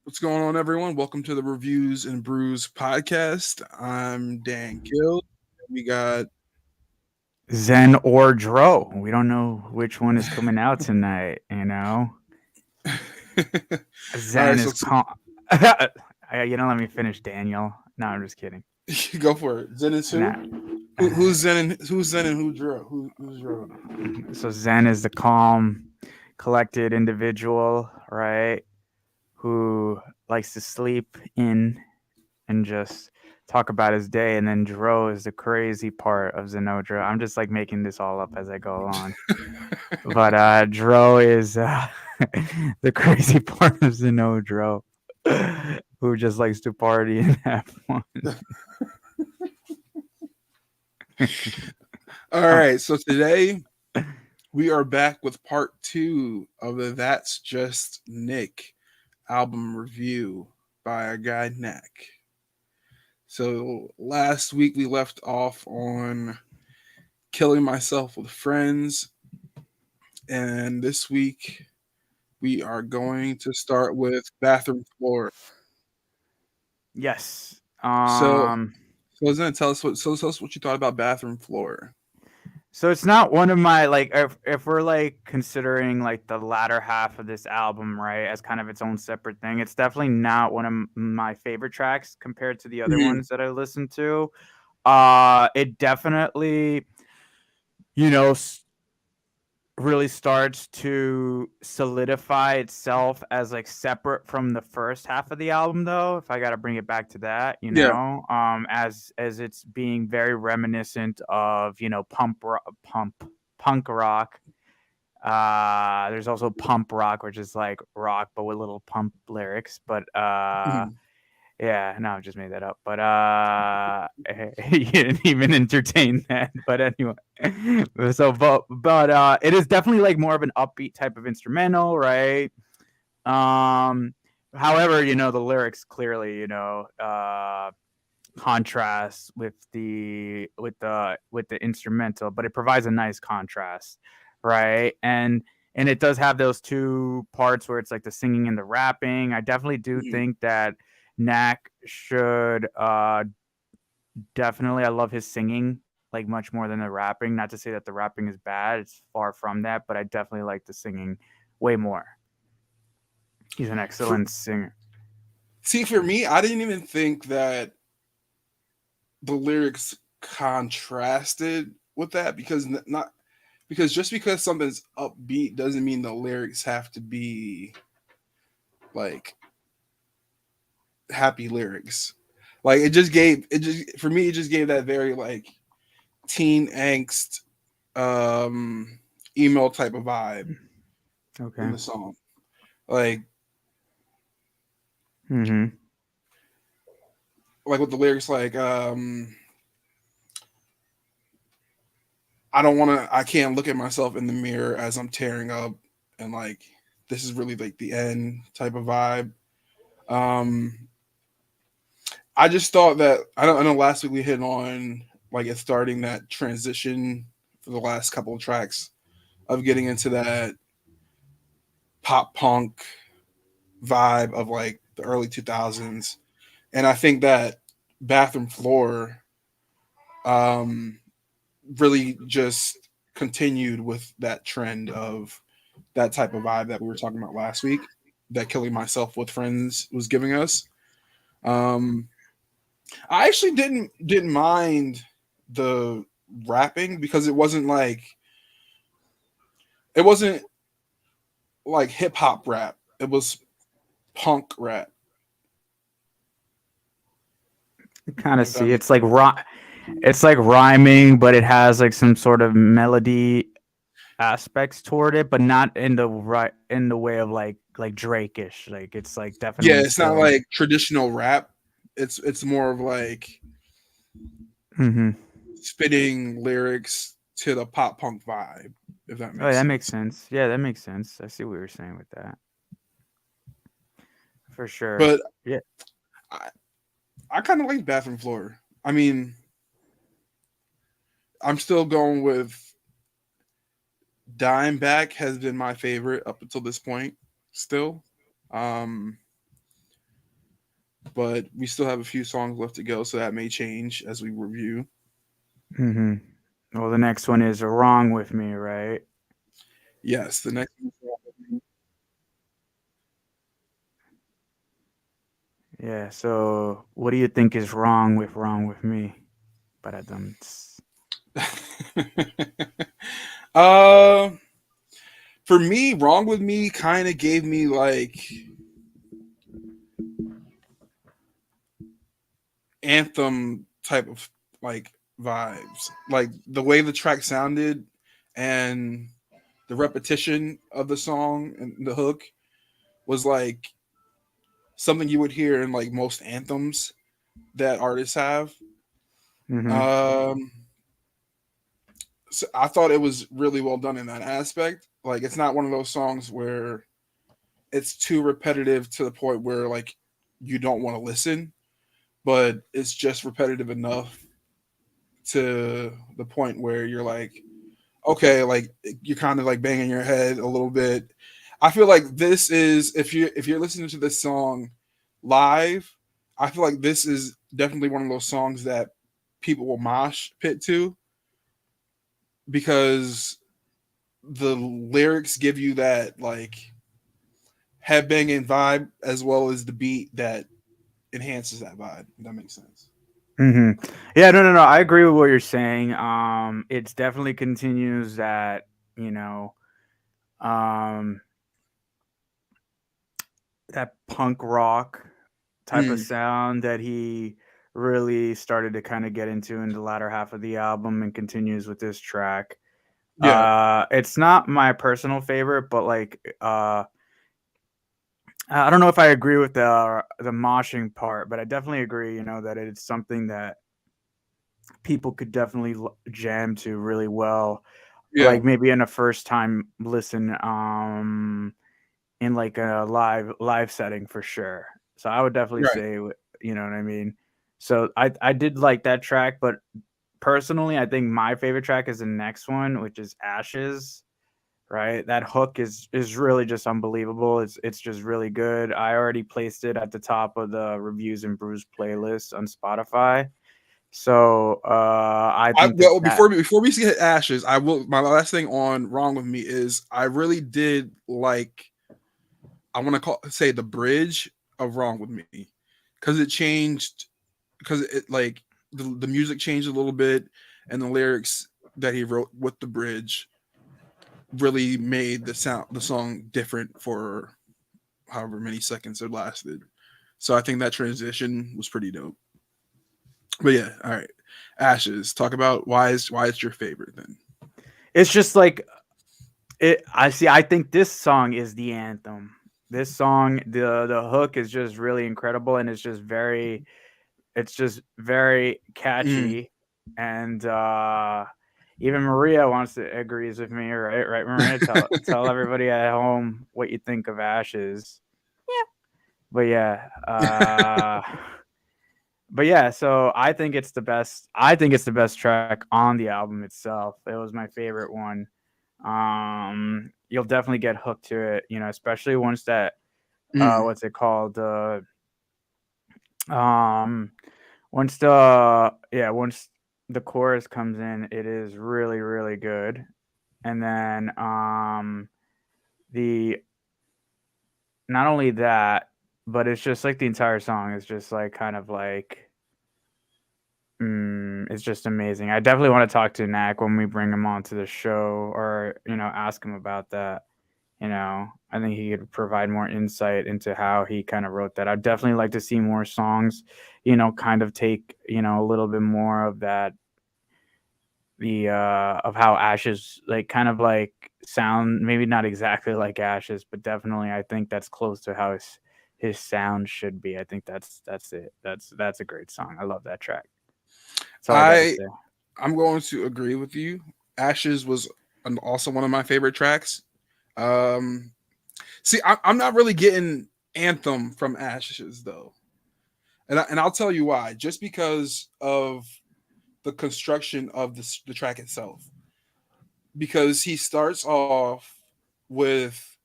What's going on, everyone? Welcome to the Reviews and Brews podcast. I'm Dan Gill. We got Zen or Dro. We don't know which one is coming out tonight, you know? all right. Zen is let me finish, Daniel. No, I'm just kidding. Go for it. Zen is who? Nah. Who's Zen? Who's Zen and who Dro? Who's Dro? So Zen is the calm, collected individual, right? Who likes to sleep in and just talk about his day. And then Dro is the crazy part of Zenodra. I'm just like making this all up as I go along. But Dro is the crazy part of Zenodro, who just likes to party and have fun. All right. So today we are back with part two of the That's Just Nick album review by our guy Nick. So last week we left off on Killing Myself with Friends, and this week we are going to start with Bathroom Floor. Yes. So, so Zen, tell us what you thought about Bathroom Floor. So it's not one of my like if we're like considering like the latter half of this album, right, as kind of its own separate thing. It's definitely not one of my favorite tracks compared to the other Mhm. ones that I listened to. It definitely, you know, really starts to solidify itself as like separate from the first half of the album, though, if I got to bring it back to that, Yeah. as it's being very reminiscent of, punk rock. There's also pump rock, which is like rock but with little pump lyrics. But Mhm. yeah, no, I just made that up. But you didn't even entertain that. But anyway, but it is definitely like more of an upbeat type of instrumental, right? Um, However, the lyrics clearly, contrast with the instrumental, but it provides a nice contrast, right? And it does have those two parts where it's like the singing and the rapping. I definitely do Mhm. think that Knack should definitely, I love his singing like much more than the rapping. Not to say that the rapping is bad, it's far from that, but I definitely like the singing way more. He's an For, excellent singer. see, for me, I didn't even think that the lyrics contrasted with that because not because just because something's upbeat doesn't mean the lyrics have to be like happy lyrics. Like it just for me it just gave that very like teen angst um emo type of vibe in Okay. the song. Like Mm-hmm. with the lyrics I can't look at myself in the mirror as I'm tearing up and like this is really like the end type of vibe. Um I just thought that I know last week we hit on like it's starting that transition for the last couple of tracks of getting into that pop punk vibe of like the early 2000s. And I think that Bathroom Floor um, really just continued with that trend of that type of vibe that we were talking about last week that Killing Myself with Friends was giving us. Um, I actually didn't mind the rapping because it wasn't like hip hop rap. It was punk rap. Kind of If that see makes it's like rhyming, but it has like some sort of melody aspects toward it, but not in the way of like Drake-ish. Like it's like yeah, definitely it's not still. like traditional rap. It's more of like Hmm. spitting lyrics to the pop punk vibe, if that Oh, makes that makes sense. sense. Yeah, that makes sense. I see what you're saying with that for sure. But Yeah. I, I kind of like Bathroom Floor. I mean, I'm still going with Dime Back has been my favorite up until this point. Still, um, but we still have a few songs left to go, so that may change as we review. Hmm. Well, the next one is "Wrong with Me," right? Yes, the next Yeah. So, what do you think is wrong with me? But I don't. uh for me, Wrong with Me kind of gave me like anthem type of like vibes. Like the way the track sounded and the repetition of the song and the hook was like something you would hear in like most anthems that artists have. Hmm. Um, so I thought it was really well done in that aspect. Like it's not one of those songs where it's too repetitive to the point where like you don't want to listen, but it's just repetitive enough to the point where you're like, okay, like you're kind of like banging your head a little bit. I feel like this is if you're listening to this song live, I feel like this is definitely one of those songs that people will mosh pit to because the lyrics give you that like head banging vibe as well as the beat that enhances that vibe. If that makes sense. Hmm. Yeah. No. No. No. I agree with what you're saying. It's definitely continues that you know, um, that punk rock type of Mm, sound that he really started to kind of get into in the latter half of the album and continues with this track. yeah, It's not my personal favorite, but like I don't know if I agree with the moshing part, but I definitely agree, that it's something that people could definitely jam to really well. yeah, Like maybe in a first time listen in like a live setting for sure. So I would definitely right. say, you know what I mean? So I did like that track, but personally, I think my favorite track is the next one, which is Ashes. Right, that hook is really just unbelievable. It's just really good. I already placed it at the top of the reviews and brews playlist on Spotify. So I I think that well that before we get ashes, I will. My last thing on wrong with me is I really did like I want to call say the bridge of wrong with me because it changed because it like the music changed a little bit and the lyrics that he wrote with the bridge really made the song different for however many seconds it lasted. So I think that transition was pretty dope. But yeah, all right. Ashes. Talk about why it's your favorite then. it's just like it. I see. I think this song is the anthem. This song, the hook is just really incredible, and it's just very Mm, catchy, and even Maria wants to agrees with me, right, Maria, tell everybody at home what you think of Ashes. But yeah, so I think it's the best track on the album itself. It was my favorite one. You'll definitely get hooked to it, especially once that mm. what's it called, um once the chorus comes in, it is really really good. And then the not only that, but it's just like the entire song is just like kind of like it's just amazing. I definitely want to talk to Knack when we bring him on to the show, or ask him about that. I think he could provide more insight into how he kind of wrote that. I'd definitely like to see more songs, kind of take, a little bit more of that, the of how Ashes like kind of like sound, maybe not exactly like Ashes, but definitely I think that's close to how his sound should be. I think that's it. That's a great song. I love that track. That's all I got to I say. I'm going to agree with you. Ashes was also one of my favorite tracks. Um, see, I'm not really getting anthem from Ashes though, and I'll tell you why. Just because of the construction of the track itself, because he starts off with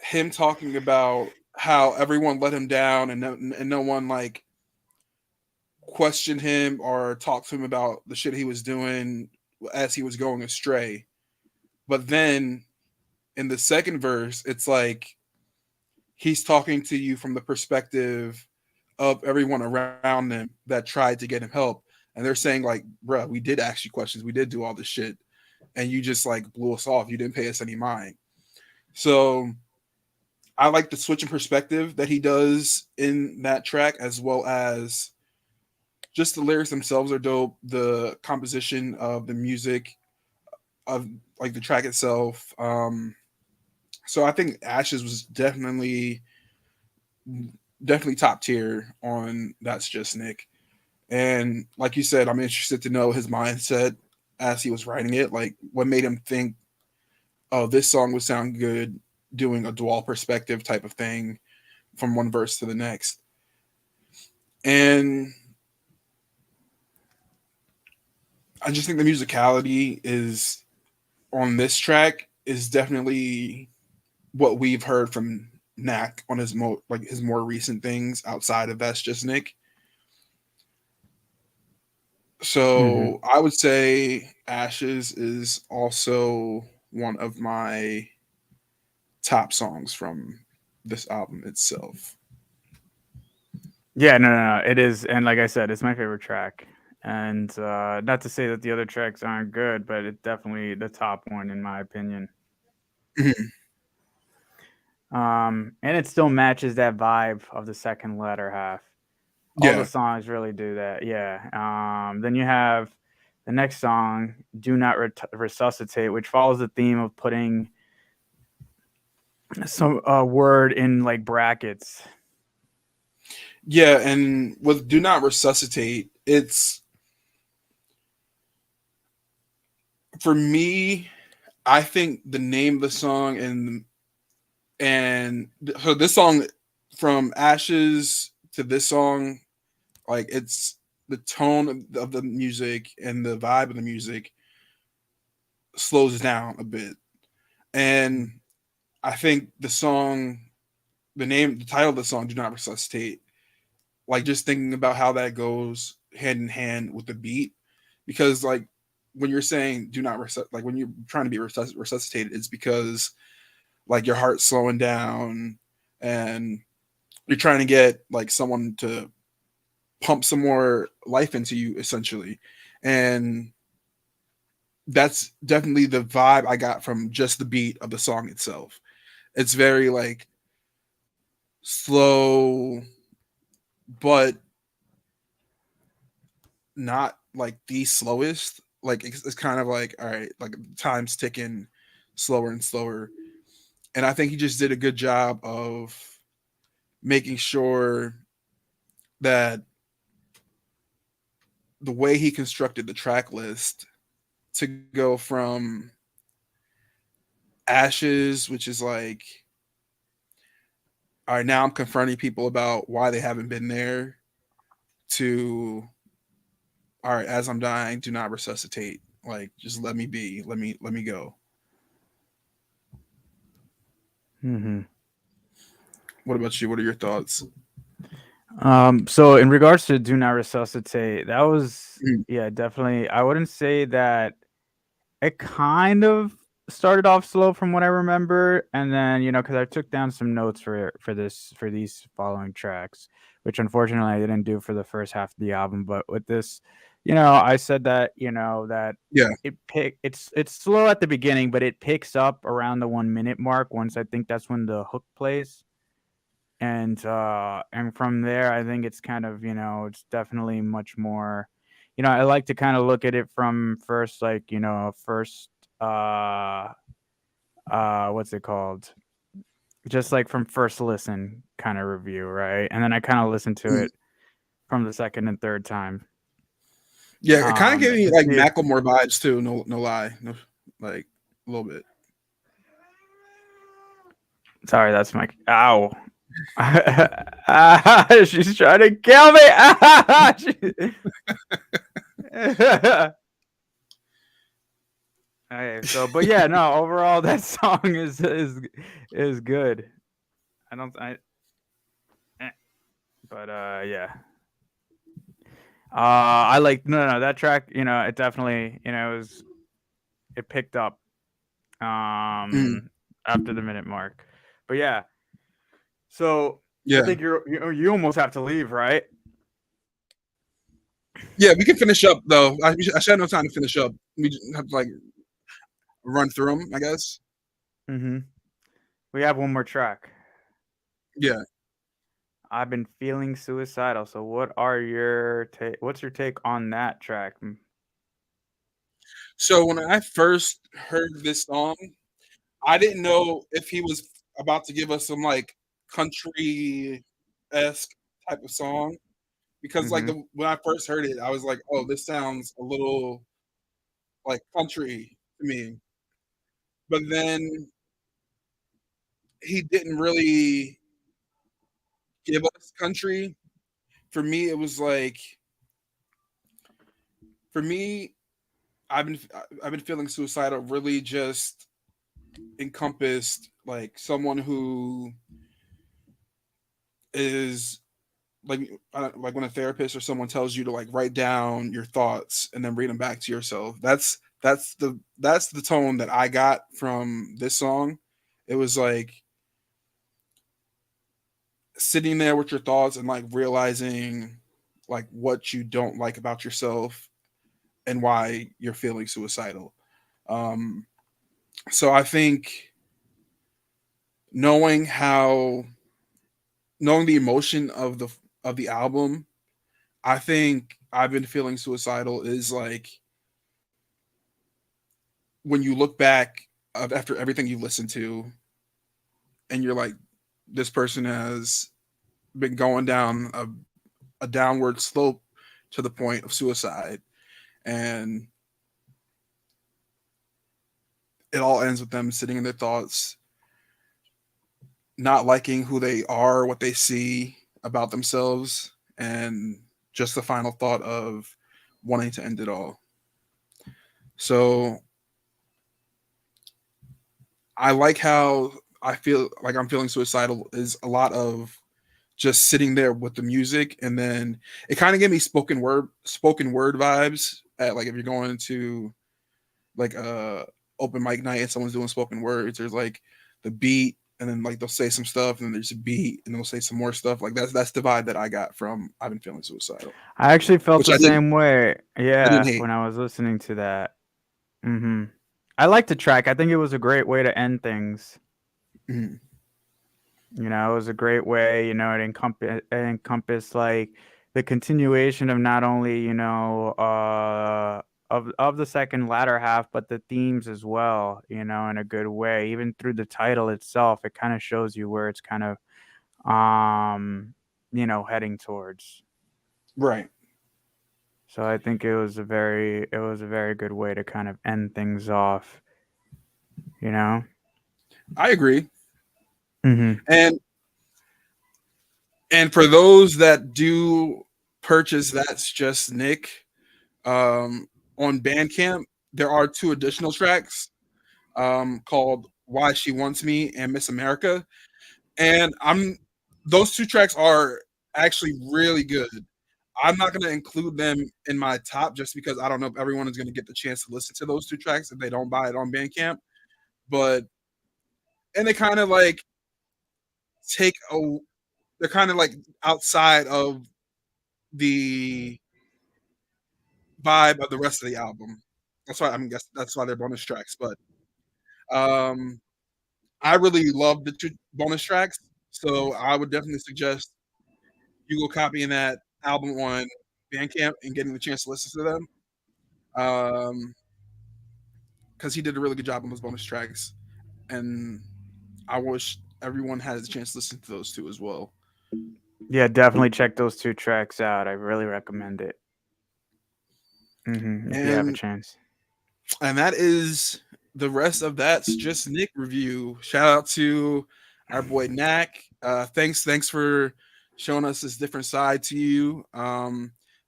him talking about how everyone let him down and no one like questioned him or talked to him about the shit he was doing as he was going astray. But then in the second verse, it's like he's talking to you from the perspective of everyone around him that tried to get him help. And they're saying, like, bruh, we did ask you questions. We did do all this shit. And you just like blew us off. You didn't pay us any mind. So I like the switch in perspective that he does in that track, as well as just the lyrics themselves are dope. The composition of the music of like the track itself. So I think Ashes was definitely top tier on That's Just Nick. And like you said, I'm interested to know his mindset as he was writing it. Like what made him think, oh, this song would sound good doing a dual perspective type of thing from one verse to the next. And I just think the musicality is on this track is definitely what we've heard from Knack on his more recent things outside of That's Just Nick. Mm-hmm. So I would say Ashes is also one of my top songs from this album itself. Yeah, no. It is, and like I said, it's my favorite track. And not to say that the other tracks aren't good, but it's definitely the top one in my opinion. Mhm. And it still matches that vibe of the second letter half. All the Yeah. songs really do that. Yeah. Then you have the next song, "Do Not Resuscitate," which follows the theme of putting some word in like brackets. Yeah, and with Do Not Resuscitate, it's for me, I think the name of the song and so this song from Ashes to this song, like it's the tone of the music and the vibe of the music slows down a bit. And I think the title of the song, Do Not Resuscitate, like just thinking about how that goes hand in hand with the beat. Because like when you're saying do not like when you're trying to be resuscitated, it's because like your heart's slowing down and you're trying to get like someone to pump some more life into you essentially. And that's definitely the vibe I got from just the beat of the song itself. It's very like slow, but not like the slowest. Like it's kind of like all right, like time's ticking slower and slower. And I think he just did a good job of making sure that the way he constructed the track list to go from Ashes, which is like, all right, now I'm confronting people about why they haven't been there, to all right, as I'm dying, do not resuscitate. Like, just let me be. Let me go. Mm-hmm. What about you? What are your thoughts? So in regards to "Do Not Resuscitate," that was, Mm, yeah, definitely. I wouldn't say that it kind of started off slow from what I remember, and then because I took down some notes for these following tracks, which unfortunately I didn't do for the first half of the album. But with this, I said that that yeah, it's slow at the beginning, but it picks up around the 1 minute mark. Once I think that's when the hook plays, and from there I think it's kind of it's definitely much more. I like to kind of look at it from first, like first uh what's it called, just like from first listen kind of review, right? And then I kind of listen to mm, it from the second and third time, yeah. It kind of gave me to like see if. Macklemore vibes too. No, no lie, no, like a little bit. Sorry, that's my ow. She's trying to kill me. Okay, so but yeah, no, overall that song is good. I don't. I. But yeah, I like no that track. You know, it definitely it picked up Mhm. after the minute mark. But yeah, so I Yeah, think you almost have to leave, right? yeah. We can finish up though. I should have no time to finish up. We just have to like run through them, I guess. Mm-hmm. We have one more track. Yeah. I've been feeling suicidal. So what's your take on that track? So when I first heard this song, I didn't know if he was about to give us some like country esque type of song because like Mm-hmm. when I first heard it, I was like, oh, this sounds a little like country to me. But then he didn't really give us country. For me, it was like for me, I've been feeling suicidal. Really, just encompassed like someone who is like when a therapist or someone tells you to like write down your thoughts and then read them back to yourself. That's the tone that I got from this song. It was like sitting there with your thoughts and like realizing like what you don't like about yourself and why you're feeling suicidal. Um, so I think knowing how knowing the emotion of the album, I think I've been feeling suicidal is like when you look back after everything you've listened to and you're like this person has been going down a downward slope to the point of suicide and it all ends with them sitting in their thoughts not liking who they are, what they see about themselves, and just the final thought of wanting to end it all. So I like how I feel like I'm feeling suicidal is a lot of just sitting there with the music and then it kind of gave me spoken word vibes at like if you're going to like open mic night and someone's doing spoken words, there's like the beat and then like they'll say some stuff and then there's a beat and they'll say some more stuff. Like that's the vibe that I got from I've been feeling suicidal. I actually felt Which the same way. I didn't Yeah, hate. when I was listening to that. Mm-hmm. I liked the track. I think it was a great way to end things. Mhm. It was a great way. It encompassed like the continuation of not only of the second latter half, but the themes as well. In a good way. Even through the title itself, it kind of shows you where it's kind of heading towards. Right. So I think it was a very good way to kind of end things off. You know. I agree. Hmm. And for those that do purchase That's Just Nick um on Bandcamp, there are two additional tracks called Why She Wants Me and Miss America. And I'm those two tracks are actually really good. I'm not going to include them in my top just because I don't know if everyone is going to get the chance to listen to those two tracks if they don't buy it on Bandcamp. But and they kind of like take a they're kind of like outside of the vibe of the rest of the album. That's why I'm guess that's why they're bonus tracks. But um, I really love the two bonus tracks, so I would definitely suggest you go copying that album on Bandcamp and getting the chance to listen to them. Because he did a really good job on those bonus tracks, and I wish everyone had a chance to listen to those two as well. Yeah, definitely check those two tracks out. I really recommend it. If you have a And chance. that is the rest of That's Just Nick review. Shout out to our boy Knack. Thanks for showing us this different side to you.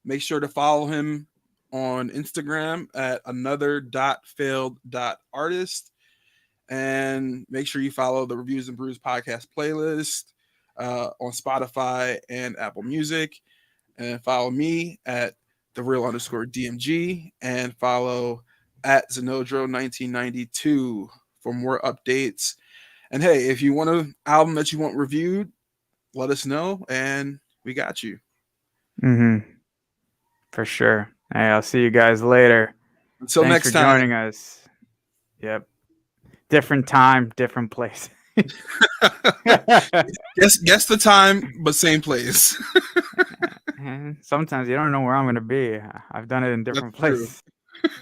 Make sure to follow him on Instagram at another.failed.artist. And make sure you follow the Reviews and Brews podcast playlist. on Spotify and Apple Music. And follow me at the real underscore DMG and follow at Zenodro 1992 for more updates. And hey, if you want an album that you want reviewed, let us know and we got you. Mm-hmm. For sure. Hey, I'll see you guys later. Until Thanks for next time. joining us. Yep. Different time, different place. Guess the time, but same place. And sometimes you don't know where I'm going to be. I've done it in That's different true. places.